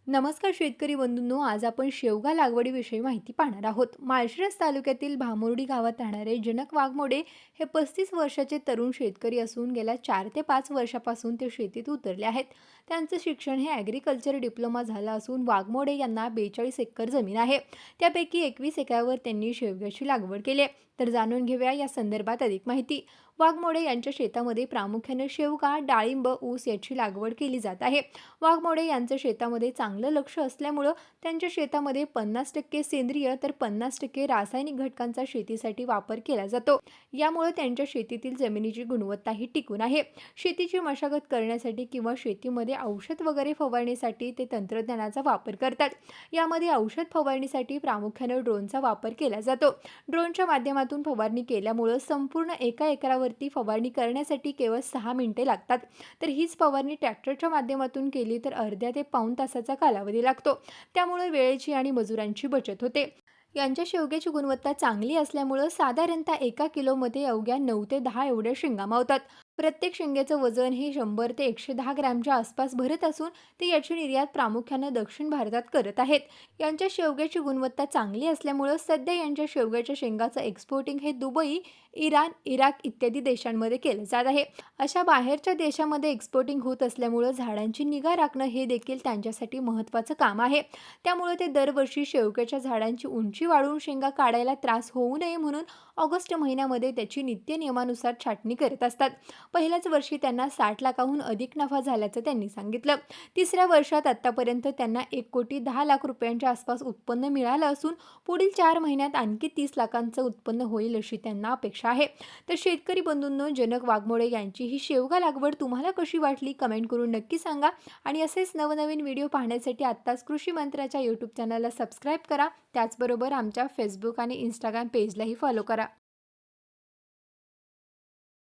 नमस्कार शेतकरी बंधूंनो, आज आपण शेवगा लागवडीविषयी माहिती पाहणार आहोत. माळशिरस तालुक्यातील भामुर्डी गावात राहणारे जनक वाघमोडे हे 35 वर्षाचे तरुण शेतकरी असून गेल्या 4 ते 5 वर्षापासून ते शेतीत उतरले आहेत. त्यांचं शिक्षण हे ॲग्रिकल्चर डिप्लोमा झालं असून वाघमोडे यांना 42 एकर जमीन आहे. त्यापैकी 21 एकरावर त्यांनी शेवग्याची लागवड केली आहे. तर जाणून घेऊया या संदर्भात अधिक माहिती. वाघमोडे यांच्या शेतामध्ये प्रामुख्याने शेवगा, डाळिंब, ऊस याची लागवड केली जात आहे. वाघमोडे यांचं शेतामध्ये चांगलं लक्ष असल्यामुळं त्यांच्या शेतामध्ये 50% सेंद्रिय तर 50% रासायनिक घटकांचा शेतीसाठी वापर केला जातो. यामुळे त्यांच्या शेतीतील जमिनीची गुणवत्ताही टिकून आहे. शेतीची मशागत करण्यासाठी किंवा शेतीमध्ये औषध वगैरे फवारण्यासाठी ते तंत्रज्ञानाचा वापर करतात. यामध्ये औषध फवारणीसाठी प्रामुख्याने ड्रोनचा वापर केला जातो. ड्रोनच्या माध्यमातून फवारणी केल्यामुळे संपूर्ण एका एकरावरती फवारणी करण्यासाठी केवळ 6 मिनिटे लागतात. तर हीच फवारणी ट्रॅक्टरच्या माध्यमातून केली तर अर्ध्या ते पाऊण तासाचा कालावधी लागतो. त्यामुळे वेळेची आणि मजुरांची बचत होते. यांच्या शेवग्याची गुणवत्ता चांगली असल्यामुळे साधारणतः 1 किलोमध्ये अवघ्या 9 ते 10 एवढ्या शेंगा मावतात. प्रत्येक शेंग्याचं वजन हे 100 ते 110 ग्रॅमच्या आसपास भरत असून ते याची निर्यात प्रामुख्याने दक्षिण भारतात करत आहेत. यांच्या शेवग्याची गुणवत्ता चांगली असल्यामुळे सध्या यांच्या शेवग्याच्या शेंगाचं एक्सपोर्टिंग हे दुबई, इराण, इराक इत्यादी देशांमध्ये केलं जात आहे. अशा बाहेरच्या देशामध्ये एक्सपोर्टिंग होत असल्यामुळे झाडांची निगा राखणं हे देखील त्यांच्यासाठी महत्त्वाचं काम आहे. त्यामुळे ते दरवर्षी शेवग्याच्या झाडांची उंची वाढवून शेंगा काढायला त्रास होऊ नये म्हणून ऑगस्ट महिन्यामध्ये त्याची नित्य नियमानुसार छाटणी करत असतात. पहिल्याच वर्षी त्यांना 60 लाखाहून अधिक नफा झाल्याचं त्यांनी सांगितलं. तिसऱ्या वर्षात आतापर्यंत त्यांना 1,10,00,000 रुपयांच्या आसपास उत्पन्न मिळालं असून पुढील 4 महिन्यात आणखी 30 लाखांचं उत्पन्न होईल अशी त्यांना अपेक्षा आहे. तर शेतकरी बंधूंनो, जनक वाघमोडे यांची ही शेवगा लागवड तुम्हाला कशी वाटली कमेंट करून नक्की सांगा. आणि असेच नवनवीन व्हिडिओ पाहण्यासाठी आत्ताच कृषी मंत्राच्या यूट्यूब चॅनलला सबस्क्राईब करा. त्याचबरोबर आमच्या फेसबुक आणि इंस्टाग्राम पेजलाही फॉलो करा.